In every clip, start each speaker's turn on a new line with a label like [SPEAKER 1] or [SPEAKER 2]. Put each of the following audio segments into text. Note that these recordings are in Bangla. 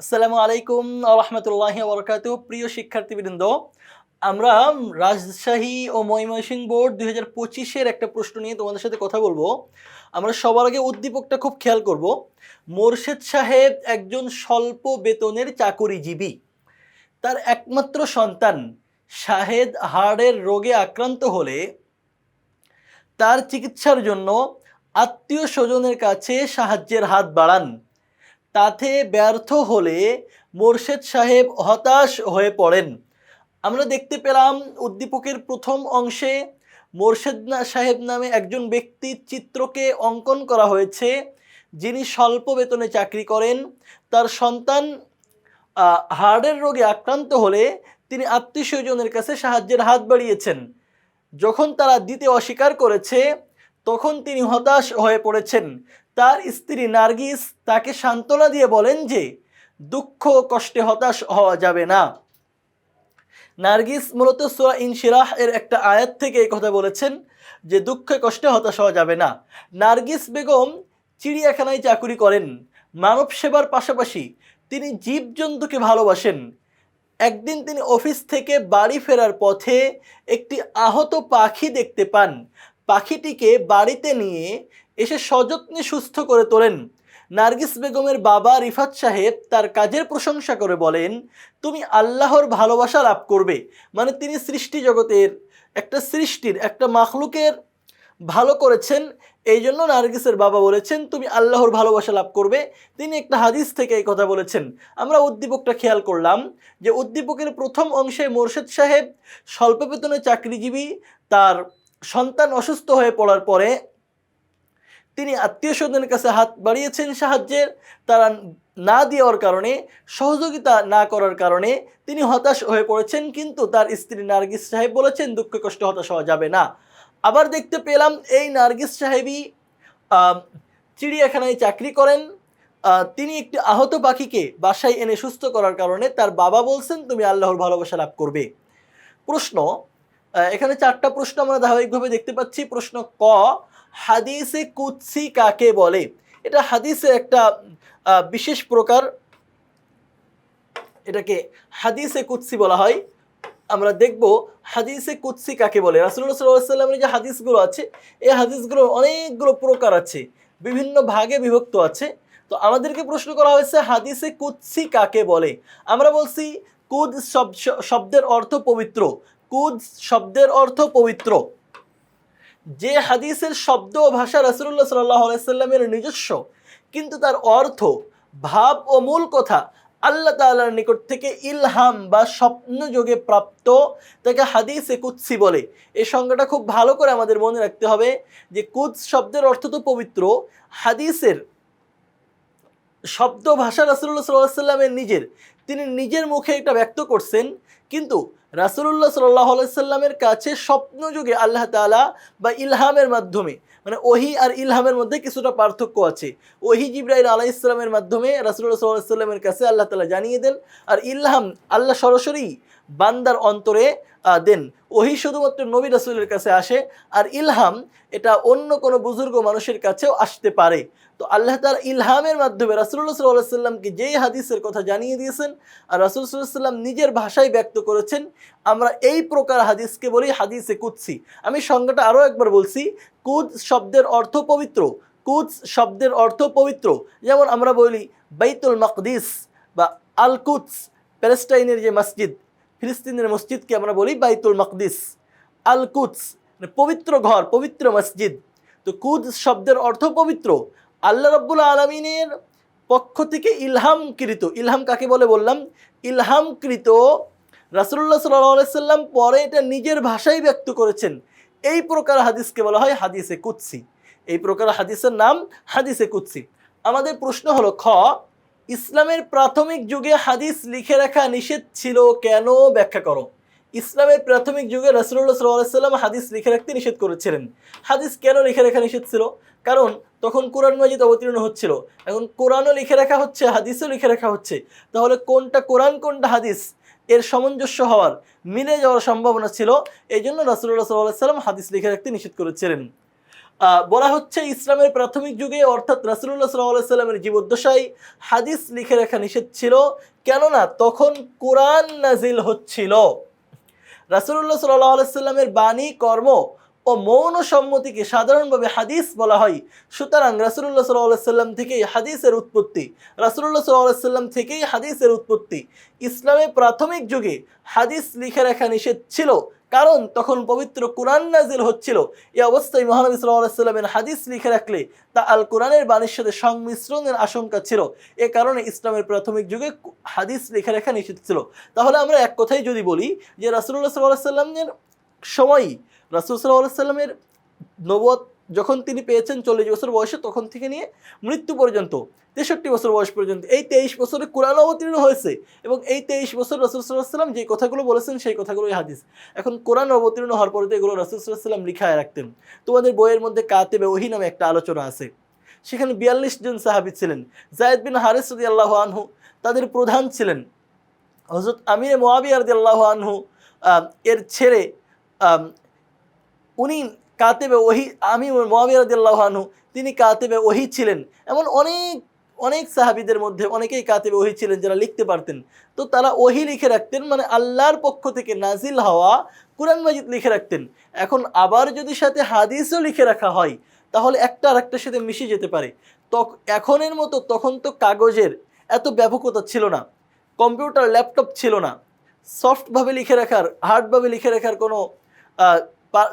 [SPEAKER 1] আসসালামু আলাইকুম রহমতুল্লাহি ওবরাকাতুহু। প্রিয় শিক্ষার্থীবৃন্দ, আমরা রাজশাহী ও ময়মনসিংহ বোর্ড 2025-এর একটা প্রশ্ন নিয়ে তোমাদের সাথে কথা বলবো। আমরা সবার আগে উদ্দীপকটা খুব খেয়াল করব। মোরশেদ সাহেব একজন স্বল্প বেতনের চাকুরিজীবী। তার একমাত্র সন্তান শাহেদ হার্টের রোগে আক্রান্ত হলে তার চিকিৎসার জন্য আত্মীয় স্বজনের কাছে সাহায্যের হাত বাড়ান। তাতে ব্যর্থ হলে মোরশেদ সাহেব হতাশ হয়ে পড়েন। আমরা দেখতে পেলাম উদ্দীপকের প্রথম অংশে মোরশেদ সাহেব নামে একজন ব্যক্তির চিত্রকে অঙ্কন করা হয়েছে, যিনি স্বল্প বেতনে চাকরি করেন। তার সন্তান হার্টের রোগে আক্রান্ত হলে তিনি আত্মীয় স্বজনের কাছে সাহায্যের হাত বাড়িয়েছেন। যখন তারা দিতে অস্বীকার করেছে তখন তিনি হতাশ হয়ে পড়েছেন। তার স্ত্রী নার্গিস তাকে সান্ত্বনা দিয়ে বলেন যে দুঃখ কষ্টে হতাশ হওয়া যাবে না। নার্গিস মূলত সূরা ইনশিরাহ এর একটা আয়াত থেকে এই কথা বলেছেন যে দুঃখে কষ্টে হতাশ হওয়া যাবে না। নার্গিস বেগম চিড়িয়াখানায় চাকুরি করেন। মানব সেবার পাশাপাশি তিনি জীবজন্তুকে ভালোবাসেন। একদিন তিনি অফিস থেকে বাড়ি ফেরার পথে একটি আহত পাখি দেখতে পান। পাখিটিকে বাড়িতে নিয়ে এসে সযত্নে সুস্থ করে তোলেন। নার্গিস বেগমের বাবা রিফাত সাহেব তার কাজের প্রশংসা করে বলেন, তুমি আল্লাহর ভালোবাসা লাভ করবে। মানে তিনি সৃষ্টি জগতের একটা মাখলুকের ভালো করেছেন, এই জন্য নার্গিসের বাবা বলেছেন তুমি আল্লাহর ভালোবাসা লাভ করবে। তিনি একটা হাদিস থেকে এই কথা বলেছেন। আমরা উদ্দীপকটা খেয়াল করলাম যে উদ্দীপকের প্রথম অংশে মোরশেদ সাহেব স্বল্প বেতনে চাকরিজীবী। তার সন্তান অসুস্থ হয়ে পড়ার পরে তিনি আত্মীয় স্বজনের কাছে হাত বাড়িয়েছেন সাহায্যের। তারা না দেওয়ার কারণে, সহযোগিতা না করার কারণে তিনি হতাশ হয়ে পড়েছেন। কিন্তু তার স্ত্রী নার্গিস সাহেব বলেছেন দুঃখ কষ্ট হতাশ হওয়া যাবে না। আবার দেখতে পেলাম এই নার্গিস সাহেবই চিড়িয়াখানায় চাকরি করেন। তিনি একটি আহত পাখিকে বাসায় এনে সুস্থ করার কারণে তার বাবা বলছেন তুমি আল্লাহর ভালোবাসা লাভ করবে। প্রশ্ন, এখানে চারটা প্রশ্ন আমরা ধারাবাহিকভাবে দেখতে পাচ্ছি। প্রশ্ন ক, হাদিসে কুদসি কাকে বলে? এটা হাদিসের একটা বিশেষ প্রকার, এটাকে হাদিসে কুদসি বলা হয়। আমরা দেখব হাদিসে কুদসি কাকে বলে। রাসূলুল্লাহ সাল্লাল্লাহু আলাইহি ওয়াসাল্লামের যে হাদিসগুলো আছে, এই হাদিসগুলোর অনেকগুলো প্রকার আছে, বিভিন্ন ভাগে বিভক্ত আছে। তো আমাদেরকে প্রশ্ন করা হয়েছে হাদিসে কুদসি কাকে বলে। আমরা বলছি কুদ শব্দের অর্থ পবিত্র। কুদ শব্দের অর্থ পবিত্র। যে হাদিসের শব্দ ও ভাষা রাসূলুল্লাহ সাল্লাল্লাহু আলাইহি ওয়াসাল্লামের নিজস্ব, কিন্তু তার অর্থ, ভাব ও মূল কথা আল্লাহ তাআলার নিকট থেকে ইলহাম বা স্বপ্নযোগে প্রাপ্ত, তাকে হাদিসে কুদসি বলে। এই সংজ্ঞাটা খুব ভালো করে আমাদের মনে রাখতে হবে যে কুদস শব্দের অর্থ তো পবিত্র, হাদিসের শব্দ ভাষা রাসূলুল্লাহ সাল্লাল্লাহু আলাইহি ওয়াসাল্লামের নিজের, তিনি নিজের মুখে এটা ব্যক্ত করছেন। কিন্তু রাসূলুল্লাহ সাল্লাল্লাহু আলাইহি ওয়াসাল্লামের কাছে স্বপ্নযোগে আল্লাহ তাআলা বা ইলহামের মাধ্যমে, মানে ওহী আর ইলহামের মধ্যে কিছুটা পার্থক্য আছে। ওহী জিবরাইল আলাইহিস সালামের মাধ্যমে রাসূলুল্লাহ সাল্লাল্লাহু আলাইহি ওয়াসাল্লামের কাছে আল্লাহ তাআলা জানিয়ে দেন, আর ইলহাম আল্লাহ সরাসরি বান্দার অন্তরে দেন। ওহী শুধুমাত্র নবী রাসূলের কাছে আসে, আর ইলহাম এটা অন্য কোনো বুজুর্গ মানুষের কাছেও আসতে পারে। তো আল্লাহ তাআলা ইলহামের মাধ্যমে রাসূলুল্লাহ সাল্লাল্লাহু আলাইহি ওয়াসাল্লামকে যেই হাদিসের কথা জানিয়ে দিয়েছেন আর রাসূল সাল্লাল্লাহু আলাইহি ওয়াসাল্লাম নিজের ভাষায় ব্যক্ত করেছেন, আমরা এই প্রকার হাদিসকে বলি হাদিসে কুদসি। আমি সংজ্ঞাটা আরও একবার বলছি। কুদ শব্দের অর্থ পবিত্র। কুদ শব্দের অর্থ পবিত্র। যেমন আমরা বলি বাইতুল মাকদিস বা আল কুদস, প্যালেস্টাইনের যে মসজিদ, ফিলিস্তিনের মসজিদকে আমরা বলি বাইতুল মাকদিস। আল কুদস মানে পবিত্র ঘর, পবিত্র মসজিদ। তো কুদ শব্দের অর্থ পবিত্র। আল্লাহ রাব্বুল আলামিনের পক্ষ থেকে ইলহামকৃত, ইলহাম কাকে বলে বললাম, ইলহামকৃত রাসূলুল্লাহ সাল্লাল্লাহু আলাইহি ওয়াসাল্লাম পরে এটা নিজের ভাষায় ব্যক্ত করেছেন। এই প্রকার হাদিসকে বলা হয় হাদিসে কুদসি। এই প্রকার হাদিসের নাম হাদিসে কুদসি। আমাদের প্রশ্ন হলো খ, ইসলামের প্রাথমিক যুগে হাদিস লিখে রাখা নিষেধ ছিল কেন? ব্যাখ্যা করো। ইসলামের প্রাথমিক যুগে রাসূলুল্লাহ সাল্লাল্লাহু আলাইহি ওয়াসাল্লাম হাদিস লিখে রাখতে নিষেধ করেছিলেন। হাদিস কেন লিখে রাখা নিষেধ ছিল? কারণ তখন কোরআন মাজিদ অবতীর্ণ হচ্ছিল। এখন কোরআনও লিখে রাখা হচ্ছে, হাদিসও লিখে রাখা হচ্ছে। তাহলে কোনটা কোরআন কোনটা হাদিস এর সামঞ্জস্য হওয়ার, মিলে যাওয়ার সম্ভাবনা ছিল। এই জন্য রাসূলুল্লাহ সাল্লাল্লাহু আলাইহি ওয়াসাল্লাম হাদিস লিখে রাখতে নিষেধ করেছিলেন। বলা হচ্ছে ইসলামের প্রাথমিক যুগে অর্থাৎ রাসূলুল্লাহ সাল্লাল্লাহু আলাইহি সাল্লামের জীবদ্দশায় হাদিস লিখে রাখা নিষেধ ছিল, কেননা তখন কোরআন নাজিল হচ্ছিল। রাসূলুল্লাহ সাল্লাল্লাহু আলাইহি সাল্লামের বাণী, কর্ম ও মৌন সম্মতিকে সাধারণভাবে হাদিস বলা হয়। সুতরাং রাসূলুল্লাহ সাল্লাল্লাহু আলাইহি সাল্লাম থেকেই হাদিসের উৎপত্তি। রাসূলুল্লাহ সাল্লাল্লাহু আলাইহি সাল্লাম থেকেই হাদিসের উৎপত্তি। ইসলামের প্রাথমিক যুগে হাদিস লিখে রাখা নিষেধ ছিল, কারণ তখন পবিত্র কোরআন নাজিল হচ্ছিল। এই অবস্থায় মহানবী সাল্লাল্লাহু আলাইহি সাল্লামের হাদিস লিখে রাখলে তা আল কোরআনের বাণীর সাথে সংমিশ্রণের আশঙ্কা ছিল। এ কারণে ইসলামের প্রাথমিক যুগে হাদিস লিখে রাখা নিষেধ ছিল। তাহলে আমরা এক কথাই যদি বলি যে রাসূলুল্লাহ সাল্লাল্লাহু আলাইহি সাল্লামের সময়ই, রাসূল সাল্লাল্লাহু আলাইহি সাল্লামের নবুয়ত যখন তিনি পেয়েছেন 40 বছর বয়সে, তখন থেকে নিয়ে মৃত্যু পর্যন্ত 63 বছর বয়স পর্যন্ত এই 23 বছরে কোরআন অবতীর্ণ হয়েছে, এবং এই 23 বছর রাসূল সাল্লাল্লাহু আলাইহি সাল্লাম যে কথাগুলো বলেছেন সেই কথাগুলোই হাদিস। এখন কোরআন অবতীর্ণ হওয়ার পরে তো এগুলো রাসূল সাল্লাল্লাহু আলাইহি সাল্লাম লিখায় রাখতেন। তোমাদের বইয়ের মধ্যে কাতেবে ওহী নামে একটা আলোচনা আছে, সেখানে 42 জন সাহাবী ছিলেন। যায়েদ বিন হারিস রাদিয়াল্লাহু আনহু তাদের প্রধান ছিলেন। হযরত আমির মুআবিয়া রাদিয়াল্লাহু আনহু এর ছেলে, উনি কাতেবে ওহী, আমি মুআবিয়া রাদিয়াল্লাহু আনহু তিনি কাতেবে ওহী ছিলেন। এমন অনেক অনেক সাহাবীদের মধ্যে অনেকেই কাতেবে ওহী ছিলেন যারা লিখতে পারতেন। তো তারা ওহী লিখে রাখতেন, মানে আল্লাহর পক্ষ থেকে নাজিল হওয়া কুরআন মাজিদ লিখে রাখতেন। এখন আবার যদি সাথে হাদিসও লিখে রাখা হয়, তাহলে একটা আরেকটার সাথে মিশে যেতে পারে। এখনের মতো তখন তো কাগজের এত ব্যাপকতা ছিল না, কম্পিউটার ল্যাপটপ ছিল না, সফটভাবে লিখে রাখার, হার্ডভাবে লিখে রাখার কোনো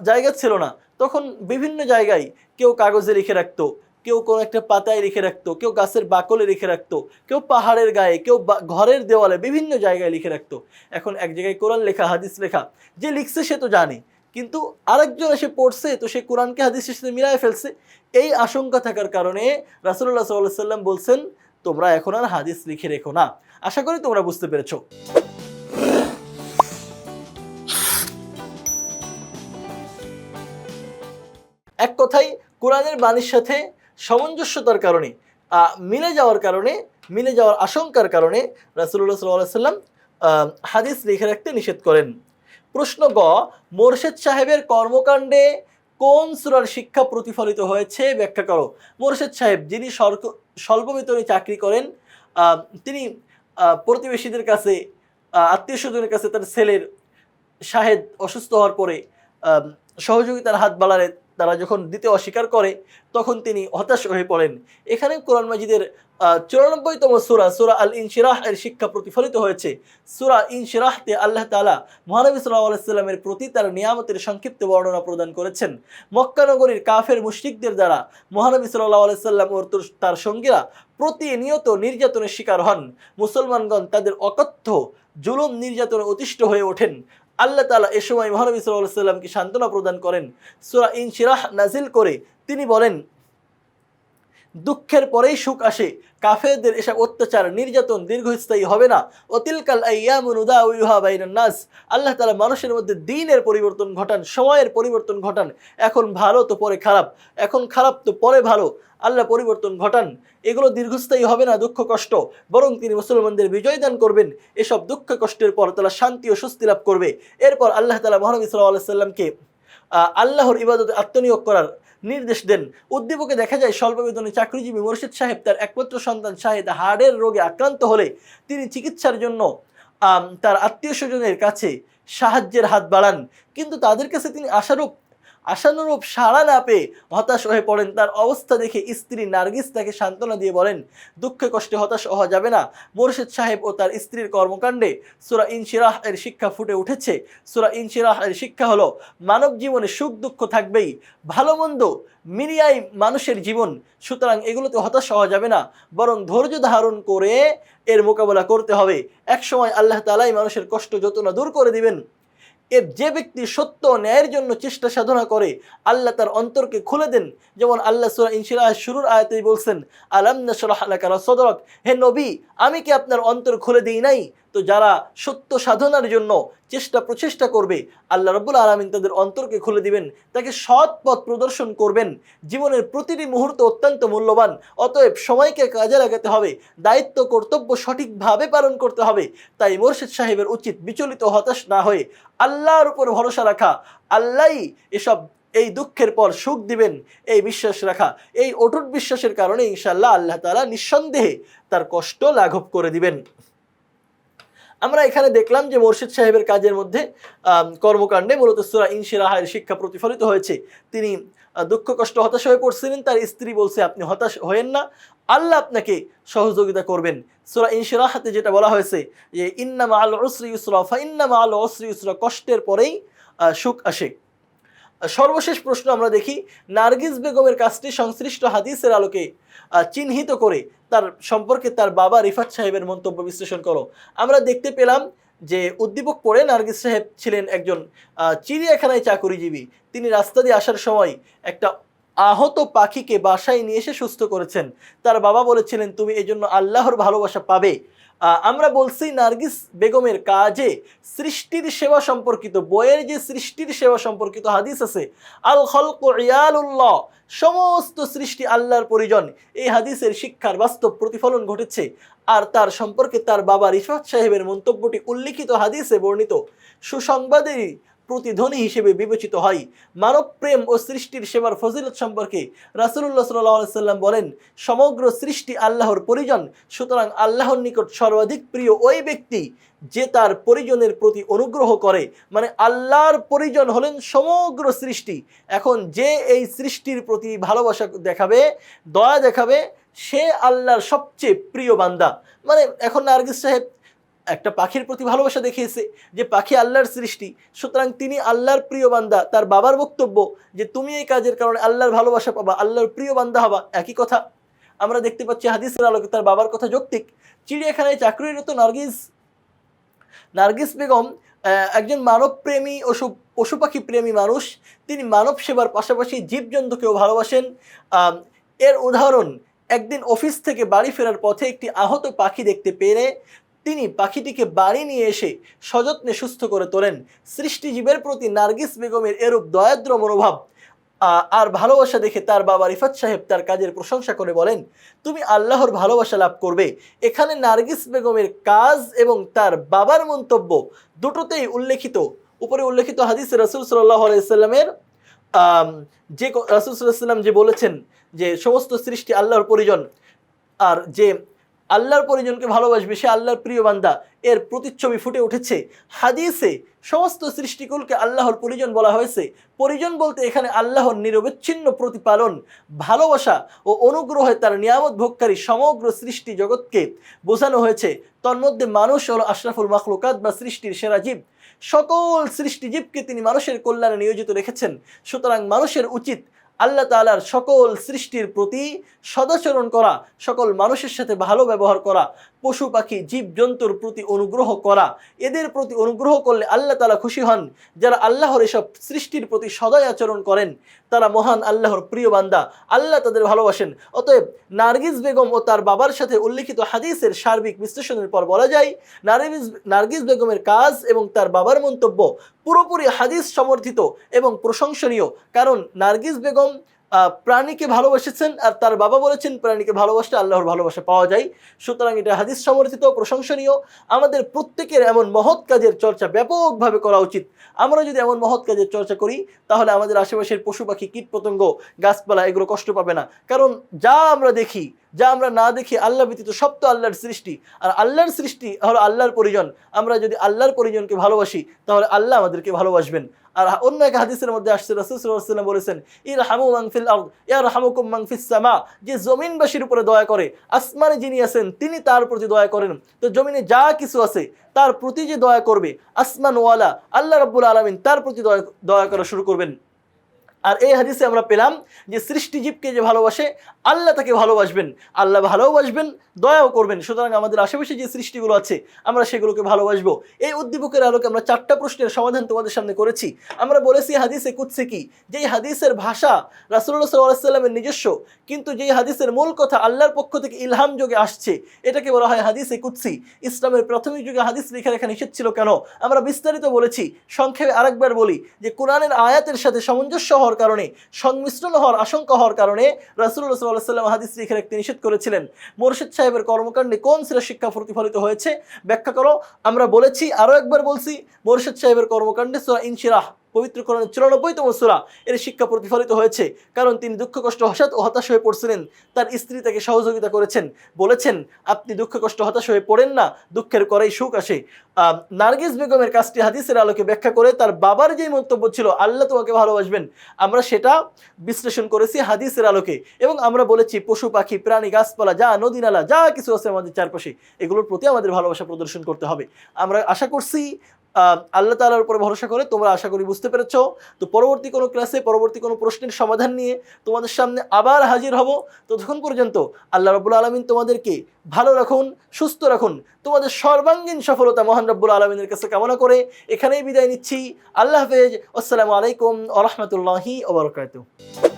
[SPEAKER 1] জায়গা ছিল না। তখন বিভিন্ন জায়গায় কেউ কাগজে লিখে রাখতো, কেউ কোনো একটা পাতায় লিখে রাখতো, কেউ গাছের বাকলে লিখে রাখতো, কেউ পাহাড়ের গায়ে, কেউ ঘরের দেওয়ালে, বিভিন্ন জায়গায় লিখে রাখতো। এখন এক জায়গায় কোরআন লেখা, হাদিস লেখা, যে লিখছে সে তো জানে, কিন্তু আরেকজন এসে পড়ছে তো সে কোরআনকে হাদিসের সাথে মিলায় ফেলছে। এই আশঙ্কা থাকার কারণে রাসূলুল্লাহ সাল্লাল্লাহু আলাইহি সাল্লাম বলছেন, তোমরা এখন আর হাদিস লিখে রেখো না। আশা করি তোমরা বুঝতে পেরেছো। এক কথায় কোরআনের বাণীর সাথে সামঞ্জস্যতার কারণে, মিলে যাওয়ার আশঙ্কার কারণে রাসূলুল্লাহ সাল্লাল্লাহু আলাইহি সাল্লাম হাদিস লিখে রাখতে নিষেধ করেন। প্রশ্ন গ, মোরশেদ সাহেবের কর্মকাণ্ডে কোন সূরার শিক্ষা প্রতিফলিত হয়েছে ব্যাখ্যা করো। মোরশেদ সাহেব যিনি স্বল্প বেতনে চাকরি করেন, তিনি প্রতিবেশীদের কাছে, আত্মীয় স্বজনের কাছে তার ছেলের শাহেদ অসুস্থ হওয়ার পরে সহযোগিতার হাত বাড়ালে তারা যখন দিতে অস্বীকার করে, তখন তিনি হতাশ হয়ে পড়েন। এখানে কোরআন মাজিদের 94তম সূরা, সূরা আল ইনশিরাহ এর শিক্ষা প্রতিফলিত হয়েছে। সূরা ইনশিরাহতে আল্লাহ তাআলা মহানবী সাল্লাল্লাহু আলাইহি সাল্লামের প্রতি তার নিয়ামতের সংক্ষিপ্ত বর্ণনা প্রদান করেছেন। মক্কা নগরীর কাফের মুশরিকদের দ্বারা মহানবী সাল্লাল্লাহু আলাইহি সাল্লাম ও তার সঙ্গীরা প্রতিনিয়ত নির্যাতনের শিকার হন। মুসলমানগণ তাদের অকথ্য জুলুম নির্যাতনে অতিষ্ঠ হয়ে ওঠেন। আল্লাহ তাআলা এ সময় মহানবী সাল্লাল্লাহু আলাইহি সাল্লামকে সান্ত্বনা প্রদান করেন। সূরা ইনশিরাহ নাজিল করে তিনি বলেন, দুঃখের পরেই সুখ আসে, কাফেরদের এসব অত্যাচার নির্যাতন দীর্ঘস্থায়ী হবে না। অতিলকাল আইয়ামু নুদাউলুহা বাইনান নাস, আল্লাহ তাআলা মানুষের মধ্যে দিনের পরিবর্তন ঘটান, সময়ের পরিবর্তন ঘটান। এখন ভালো তো পরে খারাপ, এখন খারাপ তো পরে ভালো, আল্লাহ পরিবর্তন ঘটান। এগুলো দীর্ঘস্থায়ী হবে না দুঃখ কষ্ট, বরং তিনি মুসলমানদের বিজয় দান করবেন। এসব দুঃখ কষ্টের পর তারা শান্তি ও স্বস্তি লাভ করবে। এরপর আল্লাহ তাআলা মহানবী সাল্লাল্লাহু আলাইহি সাল্লামকে আল্লাহর ইবাদতে আত্মনিয়োগ করার নির্দেশ দেন। উদ্দীপকে দেখা যায় স্বল্প বেতনে চাকরিজীবী মোরশেদ সাহেব তার একমাত্র সন্তান শাহেদ হার্টের রোগে আক্রান্ত হলে তিনি চিকিৎসার জন্য তার আত্মীয় স্বজনের কাছে সাহায্যের হাত বাড়ান, কিন্তু তাদের কাছে তিনি আশানুরূপ সাড়া না পেয়ে হতাশ হয়ে পড়েন। তার অবস্থা দেখে স্ত্রী নার্গিস তাকে সান্ত্বনা দিয়ে বলেন, দুঃখে কষ্টে হতাশ হওয়া যাবে না। মোরশেদ সাহেব ও তার স্ত্রীর কর্মকাণ্ডে সূরা ইনশিরাহ এর শিক্ষা ফুটে উঠেছে। সূরা ইনশিরাহ এর শিক্ষা হলো, মানব জীবনে সুখ দুঃখ থাকবেই, ভালো মন্দ মিলিয়াই মানুষের জীবন। সুতরাং এগুলোতে হতাশ হওয়া যাবে না, বরং ধৈর্য ধারণ করে এর মোকাবেলা করতে হবে। একসময় আল্লাহ তাআলাই মানুষের কষ্ট যন্ত্রণা দূর করে দিবেন। যে ব্যক্তি সত্য ন্যায়ের জন্য চেষ্টা সাধনা করে, আল্লাহ তার অন্তরকে খুলে দেন। যেমন আল্লাহ সূরা ইনশিরাহ শুরুর আয়াতেই বলছেন, আলাম নাশরাহ লাকা সাদরাক, হে নবী আমি কি আপনার অন্তর খুলে দিই নাই? তো যারা সত্য সাধনার জন্য প্রচেষ্টা করবে, আল্লাহ রাব্বুল আলামিন তাদের অন্তরকে খুলে দিবেন, তাকে সৎ পথ প্রদর্শন করবেন। জীবনের প্রতিটি মুহূর্ত অত্যন্ত মূল্যবান, অতএব সময়কে কাজে লাগাতে হবে, দায়িত্ব কর্তব্য সঠিকভাবে পালন করতে হবে। তাই মোরশেদ সাহেবের উচিত বিচলিত হতাশ না হয়ে আল্লাহর উপর ভরসা রাখা। আল্লাহই এসব এই দুঃখের পর সুখ দিবেন, এই বিশ্বাস রাখা, এই অটুট বিশ্বাসের কারণে ইনশাআল্লাহ আল্লাহ তাআলা নিঃসন্দেহে তার কষ্ট লাঘব করে দিবেন। আমরা এখানে দেখলাম যে মোর্শেদ সাহেবের কাজের মধ্যে কর্মকাণ্ডে মূলত সূরা ইনশিরাহের শিক্ষা প্রতিফলিত হয়েছে। তিনি দুঃখ কষ্ট হতাশ হয়ে পড়ছিলেন, তার স্ত্রী বলছে আপনি হতাশ হয়েন না, আল্লাহ আপনাকে সহযোগিতা করবেন। সূরা ইনশিরাহতে যেটা বলা হয়েছে যে ইন্না মাআল উসরি ইউসরা ফা ইন্না মাআল উসরি ইউসরা, কষ্টের পরেই সুখ আসে। সর্বশেষ প্রশ্ন আমরা দেখি, নার্গিস বেগমের কাজটি সংশ্লিষ্ট হাদিসের আলোকে চিহ্নিত করে তার সম্পর্কে তার বাবা রিফাত সাহেবের মন্তব্য বিশ্লেষণ করো। আমরা দেখতে পেলাম যে উদ্দীপক পড়ে নার্গিস সাহেব ছিলেন একজন চিড়িয়াখানায় চাকুরিজীবী। তিনি রাস্তা দিয়ে আসার সময় একটা আহত পাখিকে বাসায় নিয়ে এসে সুস্থ করেছেন। তার বাবা বলেছিলেন তুমি এই জন্য আল্লাহর ভালোবাসা পাবে। আমরা বলছি নার্গিস বেগমের কাজে সৃষ্টির সেবা সম্পর্কিত, বইয়ের যে সৃষ্টির সেবা সম্পর্কিত হাদিস আছে, আল খলকু ইয়ালুল্লাহ, সমস্ত সৃষ্টি আল্লাহর পরিজন, এই হাদিসের শিক্ষার বাস্তব প্রতিফলন ঘটেছে। আর তার সম্পর্কে তার বাবা রিফাত সাহেবের মন্তব্যটি উল্লিখিত হাদিসে বর্ণিত সুসংবাদেরই প্রতিধ্বনি হিসেবে বিবেচিত হয়। মানব প্রেম ও সৃষ্টির সেবার ফজিলত সম্পর্কে রাসূলুল্লাহ সাল্লাল্লাহু আলাইহি সাল্লাম বলেন, সমগ্র সৃষ্টি আল্লাহর পরিজন, সুতরাং আল্লাহর নিকট সর্বাধিক প্রিয় ওই ব্যক্তি যে তার পরিজনের প্রতি অনুগ্রহ করে। মানে আল্লাহর পরিজন হলেন সমগ্র সৃষ্টি। এখন যে এই সৃষ্টির প্রতি ভালোবাসা দেখাবে, দয়া দেখাবে, সে আল্লাহর সবচেয়ে প্রিয় বান্দা। মানে এখন নার্গিস সাহেব একটা পাখির প্রতি ভালোবাসা দেখিয়েছে, যে পাখি আল্লাহর সৃষ্টি, সুতরাং তিনি আল্লাহর প্রিয় বান্দা। তার বাবার বক্তব্য যে তুমি এই কাজের কারণে আল্লাহর ভালোবাসা পাবা, আল্লাহর প্রিয় বান্দা হবা, একই কথা। আমরা দেখতে পাচ্ছি হাদিসের আলোকে তার বাবার কথা যৌক্তিক। চিড়িয়াখানায় চাকরিরত নার্গিস বেগম একজন মানবপ্রেমী ও পশু পাখি প্রেমী মানুষ। তিনি মানব সেবার পাশাপাশি জীবজন্তুকেও ভালোবাসেন। এর উদাহরণ, একদিন অফিস থেকে বাড়ি ফেরার পথে একটি আহত পাখি দেখতে পেয়ে তিনি পাখিটিকে বাড়ি নিয়ে এসে সযত্নে সুস্থ করে তোলেন। সৃষ্টিজীবের প্রতি নার্গিস বেগমের এরূপ দয়াদ্র মনোভাব আর ভালোবাসা দেখে তার বাবা রিফাত সাহেব তার কাজের প্রশংসা করে বলেন, তুমি আল্লাহর ভালোবাসা লাভ করবে। এখানে নার্গিস বেগমের কাজ এবং তার বাবার মন্তব্য দুটোতেই উপরে উল্লেখিত হাদিসে রাসূল সাল্লাল্লাহু আলাইহি সাল্লামের যে রাসূল সাল্লাল্লাহু আলাইহি সাল্লাম যে বলেছেন যে সমস্ত সৃষ্টি আল্লাহর পরিজন, আর যে আল্লাহর পরিজনকে ভালোবাসবে সে আল্লাহর প্রিয় বান্দা, এর প্রতিচ্ছবি ফুটে উঠেছে। হাদিসে সমস্ত সৃষ্টিকুলকে আল্লাহর পরিজন বলা হয়েছে। পরিজন বলতে এখানে আল্লাহর নিরবচ্ছিন্ন প্রতিপালন, ভালোবাসা ও অনুগ্রহে তার নিয়ামত ভোগকারী সমগ্র সৃষ্টি জগৎকে বোঝানো হয়েছে। তন্মধ্যে মানুষ হলো আশরাফুল মাখলুকাত বা সৃষ্টির সেরা জীব। সকল সৃষ্টিজীবকে তিনি মানুষের কল্যাণে নিয়োজিত রেখেছেন। সুতরাং মানুষের উচিত আল্লাহ তাআলার সকল সৃষ্টির প্রতি সদাচরণ করা, সকল মানুষের সাথে ভালো ব্যবহার করা, পশু পাখি জীবজন্তুর প্রতি অনুগ্রহ করা। এদের প্রতি অনুগ্রহ করলে আল্লাহ তাআলা খুশি হন। যারা আল্লাহর এসব সৃষ্টির প্রতি সদয় আচরণ করেন তারা মহান আল্লাহর প্রিয় বান্দা, আল্লাহ তাদের ভালোবাসেন। অতএব নার্গিস বেগম ও তার বাবার সাথে উল্লিখিত হাদিসের সার্বিক বিশ্লেষণের পর বলা যায়, নার্গিস বেগমের কাজ এবং তার বাবার মন্তব্য পুরোপুরি হাদিস সমর্থিত এবং প্রশংসনীয়। কারণ নার্গিস বেগম প্রাণীকে ভালোবেসেছেন আর তার বাবা বলেছেন প্রাণীকে ভালোবাসলে আল্লাহর ভালোবাসা পাওয়া যায়। সুতরাং এটা হাদিস সমর্থিত, প্রশংসনীয়। আমাদের প্রত্যেকের এমন মহৎ কাজের চর্চা ব্যাপকভাবে করা উচিত। আমরা যদি এমন মহৎ কাজের চর্চা করি তাহলে আমাদের আশেপাশের পশু পাখি কীট পতঙ্গ গাছপালা এগুলো কষ্ট পাবে না। কারণ যা আমরা দেখি, যা আমরা না দেখি, আল্লাহ ব্যতীত সব তো আল্লাহর সৃষ্টি, আর আল্লাহর সৃষ্টি হলো আল্লাহর পরিজন। আমরা যদি আল্লাহর পরিজনকে ভালোবাসি তাহলে আল্লাহ আমাদেরকে ভালোবাসবেন। আর অন্য এক হাদিসের মধ্যে আসছে, রাসূল সাল্লাল্লাহু আলাইহি ওয়াসাল্লাম বলেছেন, ইরহামু মান ফিল আরদ ইয়ারহামুকুম মান ফিস সামা। যে জমিনবাসীর উপরে দয়া করে, আসমানে যিনি আছেন তিনি তার প্রতি দয়া করেন। তো জমিনে যা কিছু আছে তার প্রতি যে দয়া করবে, আসমানওয়ালা আল্লাহ রাব্বুল আলামিন তার প্রতি দয়া করা শুরু করবেন। আর এই হাদিসে আমরা পেলাম যে সৃষ্টিজীবকে যে ভালোবাসে আল্লাহ তাকে ভালোবাসবেন, আল্লাহ ভালোবাসবেন, দয়াও করবেন। সুতরাং আমাদের আশেপাশে যে সৃষ্টিগুলো আছে আমরা সেগুলোকে ভালোবাসবো। এই উদ্দীপকের আলোকে আমরা 4টা প্রশ্নের সমাধান তোমাদের সামনে করেছি। আমরা বলেছি হাদিসে কুদসি কি, যেই হাদিসের ভাষা রাসূলুল্লাহ সাল্লাল্লাহু আলাইহি ওয়াসাল্লামের নিজস্ব, কিন্তু যেই হাদিসের মূল কথা আল্লাহর পক্ষ থেকে ইলহাম যোগে আসছে, এটাকে বলা হয় হাদিসে কুদসি। ইসলামের প্রাথমিক যুগে হাদিস লেখা নিষেধ ছিল কেন আমরা বিস্তারিত বলেছি। সংক্ষেপে আরেকবার বলি যে কোরআনের আয়াতের সাথে সামঞ্জস্য হওয়ার কারণে, সংমিশ্রণ হওয়ার আশঙ্কা হওয়ার কারণে রাসূলুল্লাহ সাল্লাল্লাহু আলাইহি ওয়াসাল্লাম হাদিস লেখা রাখতে নিষেধ করেছিলেন। মোরশেদ সাহেবের কর্মকাণ্ডে কোন শ্রেষ্ঠ শিক্ষা প্রতিফলিত হয়েছে ব্যাখ্যা করো। আমরা বলেছি, আরও একবার বলছি, মোরশেদ সাহেবের কর্মকাণ্ডে সূরা ইনশিরাহ পবিত্র কোরআনের 94তম সূরা এর শিক্ষা প্রতিফলিত হয়েছে। কারণ তিনি দুঃখ কষ্ট ও হতাশ হয়ে পড়ছিলেন, তার স্ত্রী তাকে সহযোগিতা করেছেন, বলেছেন আপনি দুঃখ কষ্ট হতাশ হয়ে পড়েন না, দুঃখের করেই সুখ আসে। নার্গিস বেগমের কাজটি হাদিসের আলোকে ব্যাখ্যা করে তার বাবার যে মন্তব্য ছিল আল্লাহ তোমাকে ভালোবাসবেন, আমরা সেটা বিশ্লেষণ করেছি হাদিসের আলোকে। এবং আমরা বলেছি পশু পাখি প্রাণী গাছপালা যা নদী নালা যা কিছু আছে আমাদের চারপাশে, এগুলোর প্রতি আমাদের ভালোবাসা প্রদর্শন করতে হবে। আমরা আশা করছি আল্লাহ তাআলার উপরে ভরসা করে তোমরা আশা করি বুঝতে পেরেছ। তো পরবর্তী কোনো ক্লাসে পরবর্তী কোনো প্রশ্নের সমাধান নিয়ে তোমাদের সামনে আবার হাজির হব। ততক্ষণ পর্যন্ত আল্লাহ রাব্বুল আলামিন তোমাদেরকে ভালো রাখুন, সুস্থ রাখুন, তোমাদের সর্বাঙ্গীন সফলতা মহান রাব্বুল আলামিনের কাছে কামনা করে এখানেই বিদায় নিচ্ছি। আল্লাহ হাফেজ। আসসালামু আলাইকুম ওয়া রাহমাতুল্লাহি ওয়া বারাকাতুহু।